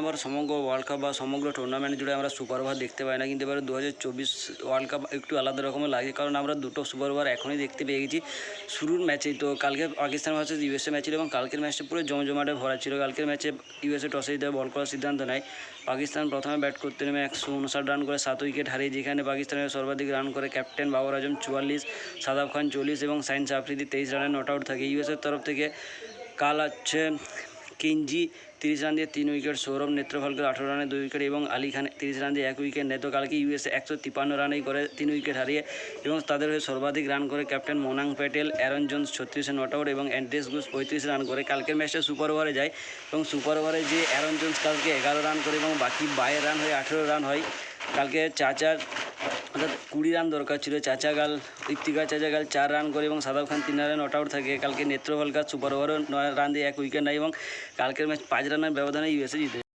Over সমগ্র world cup বা সমগ্র টুর্নামেন্ট জুড়ে আমরা সুপার ওভার দেখতে পাই না, কিন্তু এবারে 2024 ওয়ার্ল্ড কাপ একটু আলাদা রকমের লাগে, কারণ আমরা দুটো সুপার ওভার এখনই দেখতে পেয়ে গেছি শুরুর ম্যাচেই। তো কালকে পাকিস্তান ভার্সেস ইউএসএ ম্যাচ ছিল এবং কালকের ম্যাচটা পুরো জমজমাটে ভরা ছিল। কালকের ম্যাচে ইউএসএ টসে জিতে বল করার সিদ্ধান্ত নেয়। পাকিস্তান প্রথমে ব্যাট করতে নেমে 159 রান করে 7 উইকেট হারিয়ে, যেখানে পাকিস্তানের সর্বাধিক রান করে ক্যাপ্টেন বাবর আজম 44, সাদাব খান 40 এবং সাইন আফ্রিদি 23 রানে নট আউট থাকে। ইউএসএর তরফ থেকে কাল আছে কিঞ্জি 30 রান দিয়ে 3 উইকেট, সৌরভ নেত্রফালকে 18 রানে 2 উইকেট এবং আলী খান 30 রান দিয়ে 1 উইকেট নেয়। তো কালকে ইউএসএ 153 রানেই করে 3 উইকেট হারিয়ে এবং তাদের হয়ে সর্বাধিক রান করে captain Monang Patel, Aaron Jones 36 not out এবং অ্যান্ড্রেস গুস 35 রান করে। কালকের ম্যাচটা সুপার ওভারে যায় এবং সুপার ওভারে যে অ্যারন জোন্স কালকে 11 রান করে এবং বাকি 22 রান হয়ে 18 রান হয়। কালকে চাচার অর্থাৎ 20 রান দরকার ছিল। ইফতিকার চাচাগাল 4 রান করে এবং সাদাব খান 3 রানে নট আউট থাকে। কালকে নেত্রফালকা সুপার ওভারও 9 রান দিয়ে 1 উইকেট নেয় এবং কালকের ম্যাচ 5 রানের ব্যবধানে ইউএসএ জিতে।